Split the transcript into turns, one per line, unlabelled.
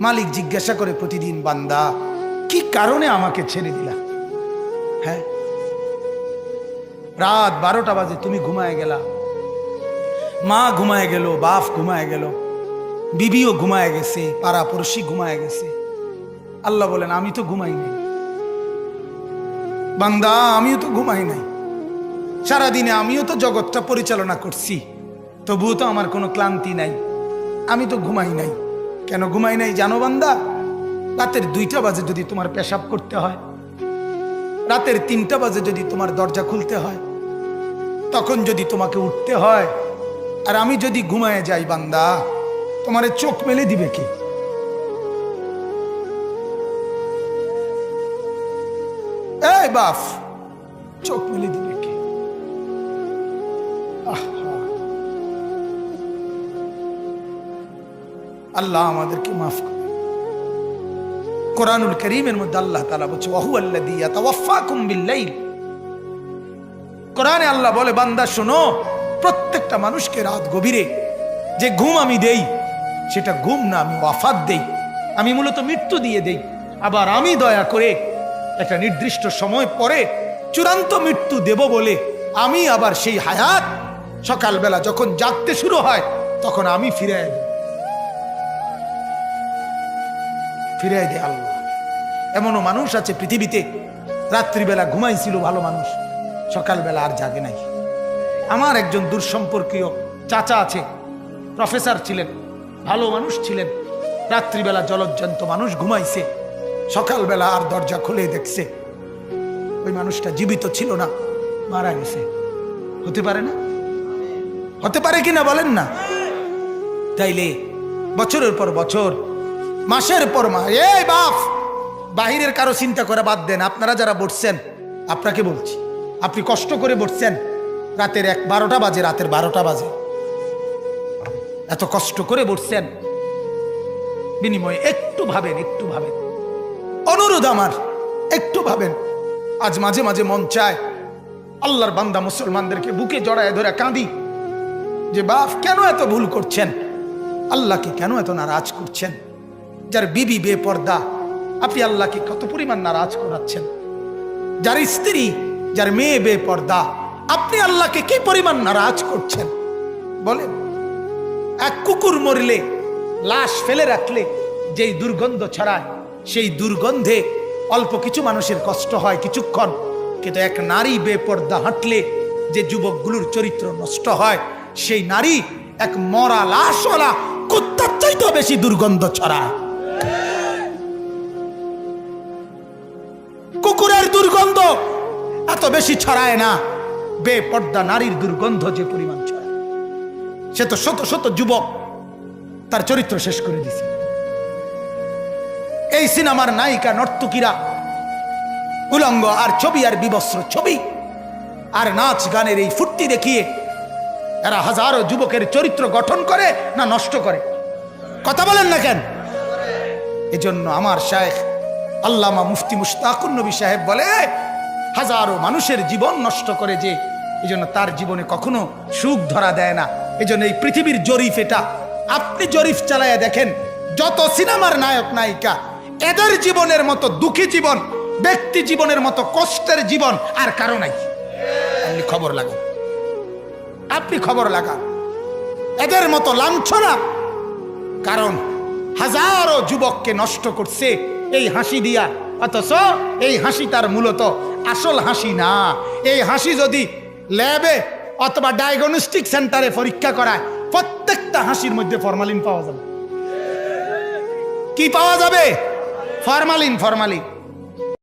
মালিক জিজ্ঞাসা করে প্রতিদিন, বান্দা কি কারণে আমাকে ছেড়ে দিলা? হ্যাঁ, রাত 12টা বাজে তুমি ঘুমায় গেলা, মা ঘুমায় গেল, বাপ ঘুমায় গেল, বিবিও ঘুমায় গেছে, পাড়া পড়শি ঘুমায় গেছে। আল্লাহ বলেন আমি তো ঘুমাই নাই বান্দা, আমিও তো ঘুমাই নাই। সারাদিনে আমিও তো জগৎটা পরিচালনা করছি, তবুও তো আমার কোনো ক্লান্তি নাই, আমি তো ঘুমাই নাই। কেন ঘুমাই নাই জানো বান্দা? রাতের 2টা বাজে যদি তোমার পেশাব করতে হয়, রাতের 3টা বাজে যদি তোমার দরজা খুলতে হয়, তখন যদি তোমাকে উঠতে হয়, আর আমি যদি ঘুমায় যাই বান্দা, তোমারে চোখ মেলে দিবে কে? এই বাপ, চোখ মেলে দিবে কে? আল্লাহ আমাদেরকে মাফ করে। কোরআনুল কারীমের মধ্যে আল্লাহ তাআলা বলছে ওয়াহুয়াল্লাযী ইয়াতাওয়াফাকুম বিল্লাইল। কোরআনে আল্লাহ বলে, বান্দা শোনো, প্রত্যেকটা মানুষকে রাত গভীরে যে ঘুম আমি দেই, সেটা ঘুম না, আমি ওয়াফাত দেই, আমি মূলত মৃত্যু দিয়ে দেই। আবার আমি দয়া করে একটা নির্দিষ্ট সময় পরে চূড়ান্ত মৃত্যু দেব বলে আমি আবার সেই হায়াত সকালবেলা যখন জাগতে শুরু হয় তখন আমি ফিরাই দেয় আল্লাহ। এমনও মানুষ আছে পৃথিবীতে, রাত্রিবেলা ঘুমাইছিল ভালো মানুষ, সকালবেলা আর জাগে নাই। আমার একজন দূরসম্পর্কীয় চাচা আছে, প্রফেসর ছিলেন, ভালো মানুষ ছিলেন, রাত্রিবেলা জলজ্জান্ত মানুষ ঘুমাইছে, সকালবেলা আর দরজা খুলে দেখছে ওই মানুষটা জীবিত ছিল না, মারা গেছে। হতে পারে না? হতে পারে কিনা বলেন না? তাইলে বছরের পর বছর, মাসের পর মাস, এই বাপ, বাহিরের কারো চিন্তা করে বাদ দেন। আপনারা যারা বসছেন, আপনাকে বলছি, আপনি কষ্ট করে বসছেন, রাতের 12টা বাজে, রাতের 12টা বাজে, এত কষ্ট করে বসছেন, বিনিময়ে একটু ভাবেন, একটু ভাবেন, অনুরোধ আমার, একটু ভাবেন। আজ মাঝে মাঝে মন চায় আল্লাহর বান্দা মুসলমানদেরকে বুকে জড়ায় ধরে কাঁদি যে বাপ কেন এত ভুল করছেন, আল্লাহকে কেন এত নারাজ করছেন? যার বিবি বেপর্দা, আপনি আল্লাহকে কত পরিমাণ নারাজ করাচ্ছেন। যার স্ত্রী, যার মেয়ে বেপর্দা, আপনি আল্লাহকে কি পরিমাণ নারাজ করছেন বলেন? এক কুকুর মরলে, লাশ ফেলে রাখলে যেই দুর্গন্ধ ছড়ায়, সেই দুর্গন্ধে অল্প কিছু মানুষের কষ্ট হয় কিছুক্ষণ, কিন্তু এক নারী বেপর্দা হাঁটলে যে যুবকগুলোর চরিত্র নষ্ট হয়, সেই নারী এক মরা লাশওয়ালা কুত্তার চাইতেও বেশি দুর্গন্ধ ছড়ায়। কুকুরের দুর্গন্ধ এত বেশি ছড়ায় না, বেপর্দা নারীর দুর্গন্ধ যে পরিমাণ ছড়ায়। সে তো শত শত যুবক তার চরিত্র শেষ করে দিছে। এই সিনেমার নায়িকা নর্তকীরা উলঙ্গ আর ছবি আর বিবস্ত্র ছবি আর নাচ গানের এই ফুর্তি দেখিয়ে এরা হাজারো যুবকের চরিত্র গঠন করে না নষ্ট করে? কথা বলেন না কেন? এজন্য আমার শায়েখ আল্লামা মুফতি মুশতাকুর নবী সাহেব বলে, হাজারো মানুষের জীবন নষ্ট করে যে, এজন্য তার জীবনে কখনো সুখ ধরা দেয় না। এজন্য এই পৃথিবীর জরিফ এটা, আপনি জরিফ চালায়া দেখেন, যত সিনেমার নায়ক নায়িকা, এদের জীবনের মতো দুঃখী জীবন, ব্যক্তি জীবনের মতো কষ্টের জীবন আর কারো নাই। আপনি খবর লাগান, আপনি খবর লাগান, এদের মতো লাঞ্ছনা। কারণ হাজারো যুবককে নষ্ট করছে এই হাসি দিয়া, অথচ এই হাসি তার মূলত আসল হাসি না। এই হাসি যদি ল্যাবে অথবা ডায়াগনস্টিক সেন্টারে পরীক্ষা করায়, প্রত্যেকটা হাসির মধ্যে ফরমালিন পাওয়া যাবে। কি পাওয়া যাবে? Formalin, formalin.